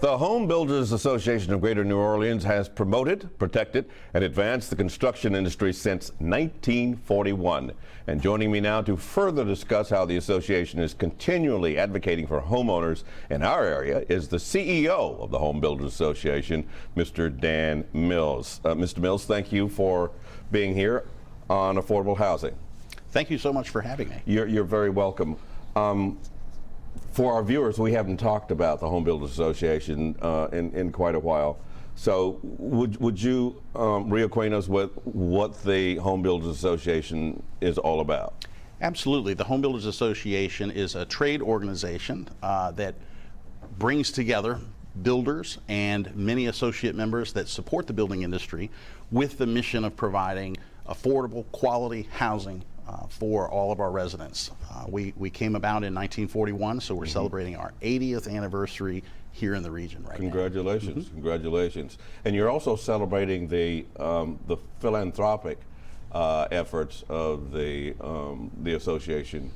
The Home Builders Association of Greater New Orleans has promoted, protected, and advanced the construction industry since 1941. And joining me now to further discuss how the association is continually advocating for homeowners in our area is the CEO of the Home Builders Association, Mr. Dan Mills. Mr. Mills, thank you for being here on affordable housing. Thank you so much for having me. You're very welcome. For our viewers, we haven't talked about the Home Builders Association in quite a while. So would you reacquaint us with what the Home Builders Association is all about? Absolutely. The Home Builders Association is a trade organization that brings together builders and many associate members that support the building industry with the mission of providing affordable, quality housing for all of our residents. We came about in 1941, so we're celebrating our 80th anniversary here in the region right Congratulations, now. Congratulations. And you're also celebrating the philanthropic efforts of the association.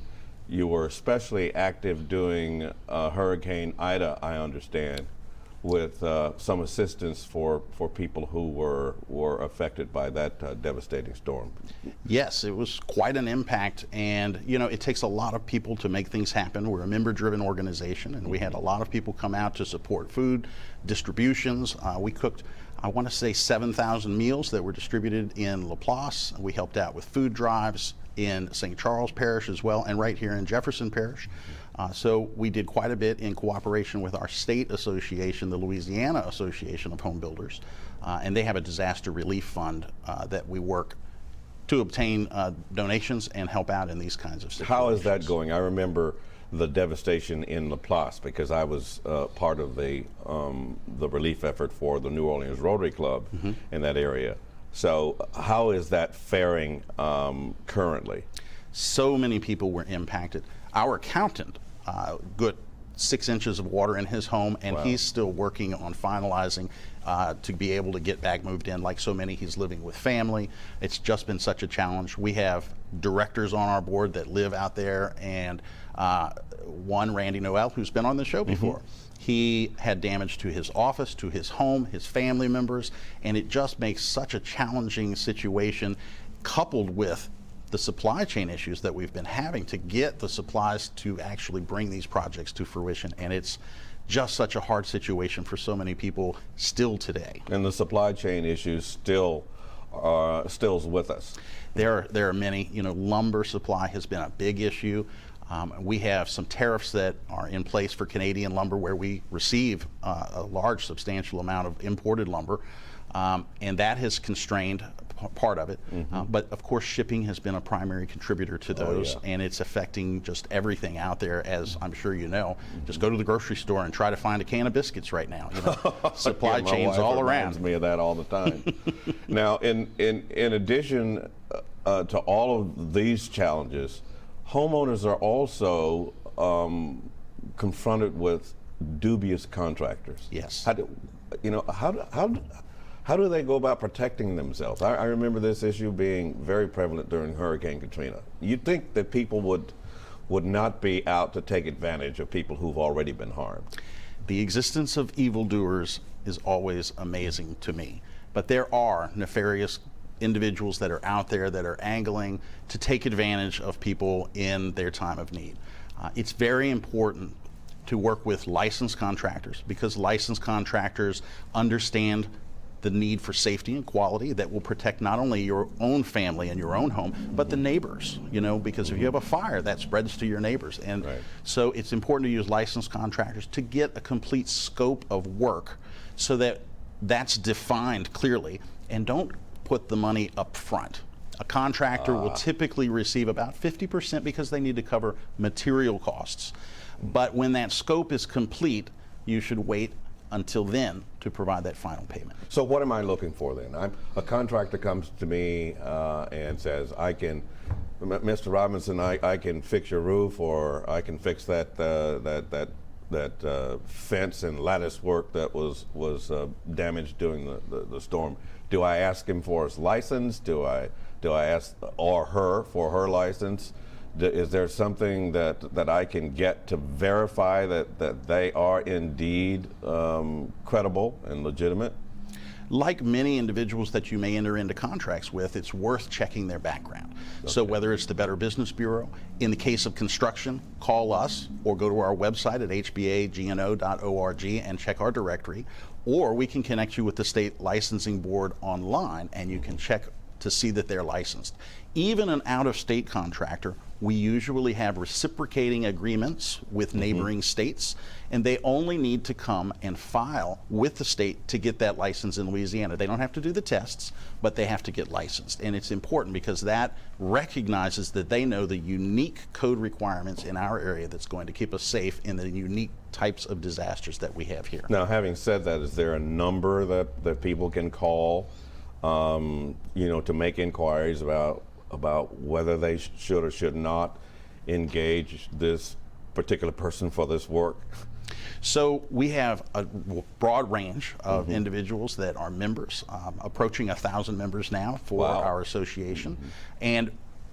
You were especially active during Hurricane Ida, I understand, with some assistance for people who were affected by that devastating storm. Yes, it was quite an impact, and you know, it takes a lot of people to make things happen. We're a member-driven organization, and we had a lot of people come out to support food distributions. We cooked, I want to say, 7,000 meals that were distributed in Laplace. We helped out with food drives in St. Charles Parish as well, and right here in Jefferson Parish. So we did quite a bit in cooperation with our state association, the Louisiana Association of Home Builders, and they have a disaster relief fund that we work to obtain donations and help out in these kinds of situations. How is that going? I remember the devastation in Laplace because I was part of the relief effort for the New Orleans Rotary Club in that area. So how is that faring currently? So many people were impacted. Our accountant got 6 inches of water in his home, and Wow. he's still working on finalizing to be able to get back moved in. Like so many, he's living with family. It's just been such a challenge. We have directors on our board that live out there, and one, Randy Noel, who's been on the show before. He had damage to his office, to his home, his family members, and it just makes such a challenging situation, coupled with the supply chain issues that we've been having to get the supplies to actually bring these projects to fruition. And it's just such a hard situation for so many people still today. And the supply chain issues still is with us. There are many. You know, lumber supply has been a big issue. We have some tariffs that are in place for Canadian lumber where we receive a large, substantial amount of imported lumber, and that has constrained part of it. But of course, shipping has been a primary contributor to those, and it's affecting just everything out there, as I'm sure you know. Just go to the grocery store and try to find a can of biscuits right now. You know, supply chains all around. Reminds me of that all the time. Now, in addition to all of these challenges, homeowners are also confronted with dubious contractors. Yes. How do they go about protecting themselves? I remember this issue being very prevalent during Hurricane Katrina. You'd think that people would not be out to take advantage of people who've already been harmed. The existence of evildoers is always amazing to me, but there are nefarious individuals that are out there that are angling to take advantage of people in their time of need. It's very important to work with licensed contractors, because licensed contractors understand the need for safety and quality that will protect not only your own family and your own home, but the neighbors, you know, because if you have a fire, that spreads to your neighbors. And so it's important to use licensed contractors to get a complete scope of work so that that's defined clearly, and don't put the money up front. A contractor will typically receive about 50% because they need to cover material costs. But when that scope is complete, you should wait until then to provide that final payment. So what am I looking for then? A contractor comes to me and says, Mr. Robinson, I can fix your roof, or I can fix that fence and lattice work that was damaged during the storm. Do I ask him for his license? Do I ask her for her license? Is there something that I can get to verify that they are indeed credible and legitimate? Like many individuals that you may enter into contracts with, it's worth checking their background. Okay. So whether it's the Better Business Bureau, in the case of construction, call us or go to our website at HBAGNO.org and check our directory, or we can connect you with the state licensing board online and you can check to see that they're licensed. Even an out-of-state contractor, we usually have reciprocating agreements with neighboring states, and they only need to come and file with the state to get that license in Louisiana. They don't have to do the tests, but they have to get licensed. And it's important because that recognizes that they know the unique code requirements in our area that's going to keep us safe in the unique types of disasters that we have here. Now, having said that, is there a number that people can call, to make inquiries about whether they should or should not engage this particular person for this work? So we have a broad range of individuals that are members, approaching 1,000 members now for our association. And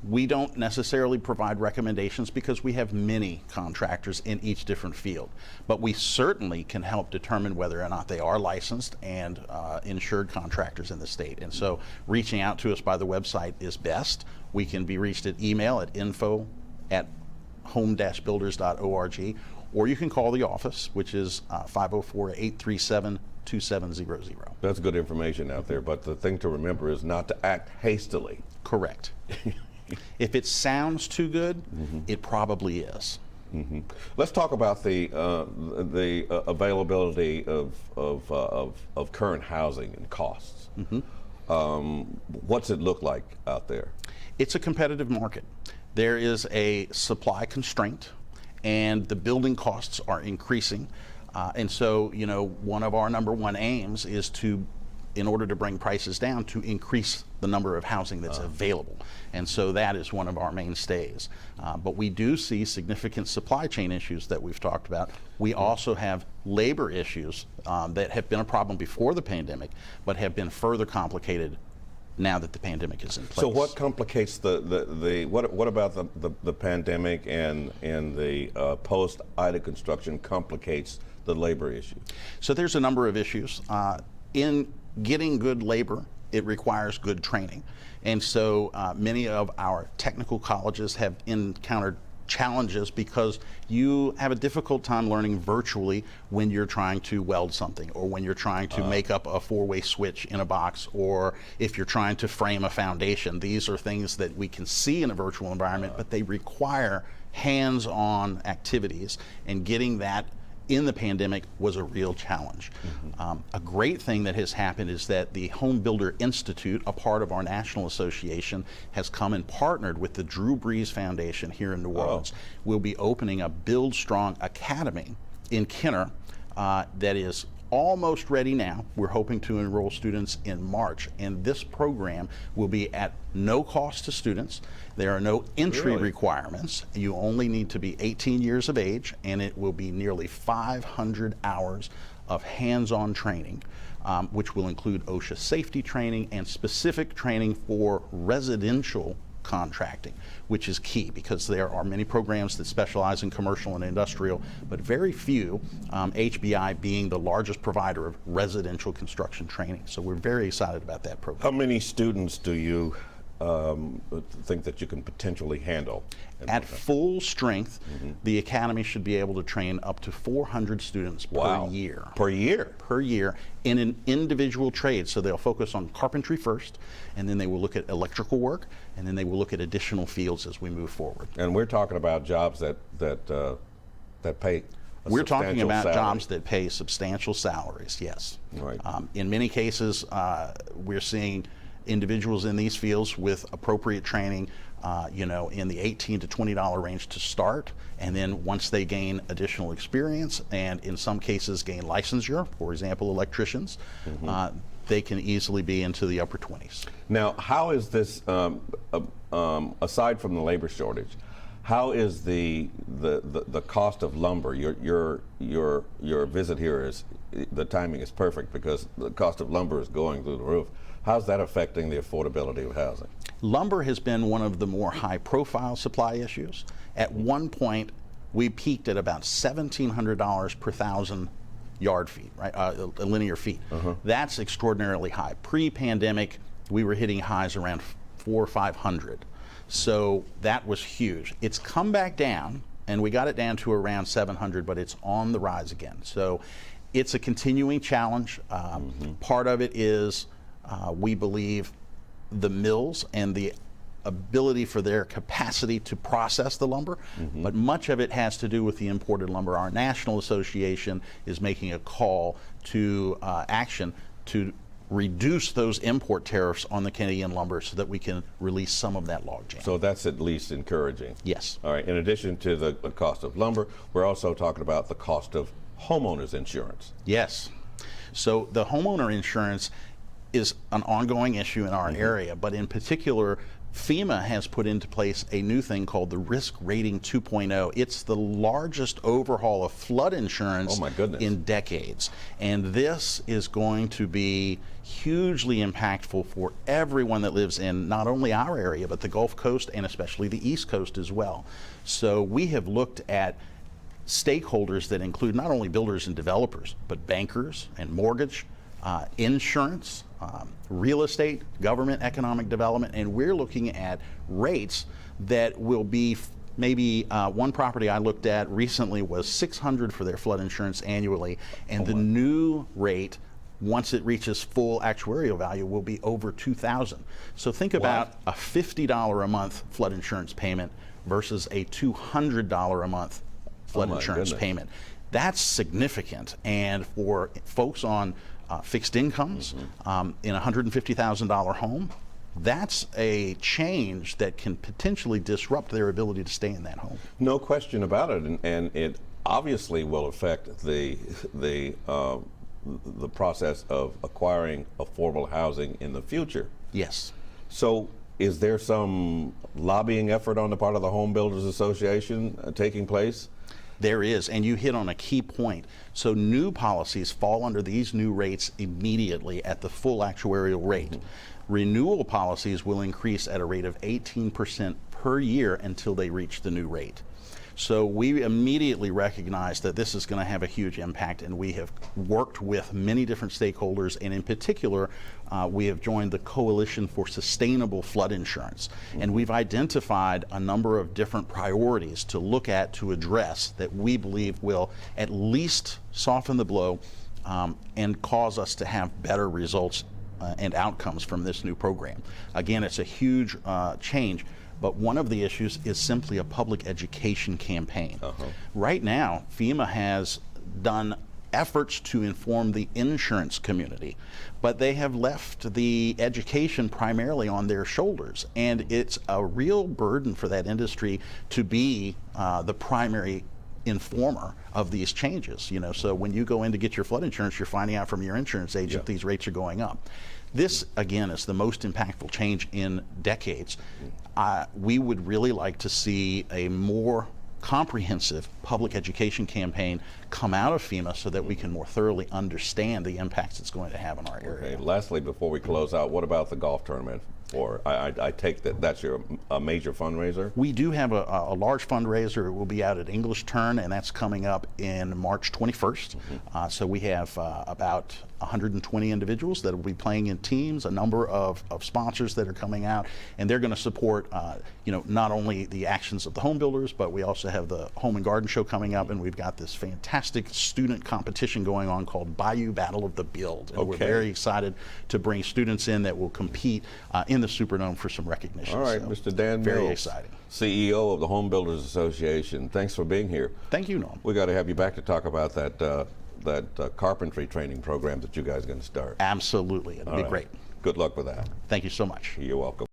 we don't necessarily provide recommendations because we have many contractors in each different field. But we certainly can help determine whether or not they are licensed and insured contractors in the state. And so reaching out to us by the website is best. We can be reached at email at info@home-builders.org, or you can call the office, which is 504-837-2700. That's good information out there, but the thing to remember is not to act hastily. Correct. If it sounds too good, it probably is. Let's talk about the availability of current housing and costs. What's it look like out there? It's a competitive market. There is a supply constraint, and the building costs are increasing. And so, one of our number one aims is in order to bring prices down, to increase the number of housing that's available. And so that is one of our mainstays. But we do see significant supply chain issues that we've talked about. We also have labor issues that have been a problem before the pandemic, but have been further complicated now that the pandemic is in place. So what complicates what about the pandemic and the post-Ida construction complicates the labor issue? So there's a number of issues. In getting good labor, it requires good training. And so many of our technical colleges have encountered challenges because you have a difficult time learning virtually when you're trying to weld something, or when you're trying to make up a four-way switch in a box, or if you're trying to frame a foundation. These are things that we can see in a virtual environment, but they require hands-on activities, and getting that in the pandemic was a real challenge. A great thing that has happened is that the Home Builder Institute, a part of our national association, has come and partnered with the Drew Brees Foundation here in New Orleans. We'll be opening a Build Strong Academy in Kenner that is almost ready now. We're hoping to enroll students in March, and this program will be at no cost to students. There are no entry requirements. You only need to be 18 years of age, and it will be nearly 500 hours of hands-on training, which will include OSHA safety training and specific training for residential contracting, which is key because there are many programs that specialize in commercial and industrial, but very few, HBI being the largest provider of residential construction training. So we're very excited about that program. How many students do you think that you can potentially handle? At full strength, the Academy should be able to train up to 400 students per year. Per year? Per year in an individual trade. So they'll focus on carpentry first, and then they will look at electrical work, and then they will look at additional fields as we move forward. And we're talking about jobs that pay We're talking about salary. jobs that pay substantial salaries, yes. Right. In many cases, we're seeing individuals in these fields with appropriate training, in the $18 to $20 range to start, and then once they gain additional experience, and in some cases gain licensure, for example, electricians, they can easily be into the upper 20s. Now, how is this, aside from the labor shortage, how is the cost of lumber? Your visit here the timing is perfect because the cost of lumber is going through the roof. How's that affecting the affordability of housing? Lumber has been one of the more high-profile supply issues. At one point, we peaked at about $1,700 per thousand yard feet, right? Linear feet. That's extraordinarily high. Pre-pandemic, we were hitting highs around 400 or 500. So that was huge. It's come back down, and we got it down to around 700, but it's on the rise again. So it's a continuing challenge. Part of it is we believe the mills and the ability for their capacity to process the lumber, but much of it has to do with the imported lumber. Our national association is making a call to action to reduce those import tariffs on the Canadian lumber so that we can release some of that logjam. So that's at least encouraging. Yes. All right. In addition to the cost of lumber, we're also talking about the cost of homeowners insurance. Yes. So the homeowner insurance is an ongoing issue in our area, but in particular, FEMA has put into place a new thing called the Risk Rating 2.0. It's the largest overhaul of flood insurance in decades. And this is going to be hugely impactful for everyone that lives in not only our area, but the Gulf Coast and especially the East Coast as well. So we have looked at stakeholders that include not only builders and developers, but bankers and mortgage, insurance, real estate, government, economic development, and we're looking at rates that will be maybe one property I looked at recently was $600 for their flood insurance annually, and the new rate, once it reaches full actuarial value, will be over $2,000. So think about a $50 a month flood insurance payment versus a $200 a month flood insurance payment. That's significant, and for folks on fixed incomes in a $150,000 home, that's a change that can potentially disrupt their ability to stay in that home. No question about it, and it obviously will affect the process of acquiring affordable housing in the future. Yes. So is there some lobbying effort on the part of the Home Builders Association taking place? There is, and you hit on a key point. So new policies fall under these new rates immediately at the full actuarial rate. Renewal policies will increase at a rate of 18% per year until they reach the new rate. So we immediately recognize that this is going to have a huge impact, and we have worked with many different stakeholders, and in particular, we have joined the Coalition for Sustainable Flood Insurance. And we've identified a number of different priorities to look at, to address, that we believe will at least soften the blow and cause us to have better results and outcomes from this new program. Again, it's a huge change. But one of the issues is simply a public education campaign. Right now, FEMA has done efforts to inform the insurance community, but they have left the education primarily on their shoulders. And it's a real burden for that industry to be the primary informer of these changes. You know, so when you go in to get your flood insurance, you're finding out from your insurance agent these rates are going up. This, again, is the most impactful change in decades. We would really like to see a more comprehensive public education campaign come out of FEMA so that we can more thoroughly understand the impacts it's going to have in our area. Okay. Lastly, before we close out, what about the golf tournament? Or I take that that's a major fundraiser? We do have a large fundraiser. It will be out at English Turn, and that's coming up in March 21st. So we have about 120 individuals that will be playing in teams, a number of sponsors that are coming out, and they're going to support not only the actions of the home builders, but we also have the Home and Garden Show coming up, and we've got this fantastic student competition going on called Bayou Battle of the Build. And we're very excited to bring students in that will compete in the Superdome for some recognition. All right, so Mr. Dan very Mills, exciting. CEO of the Home Builders Association. Thanks for being here. Thank you, Norm. We got to have you back to talk about that carpentry training program that you guys are going to start. Absolutely, it'll be great. Good luck with that. Thank you so much. You're welcome.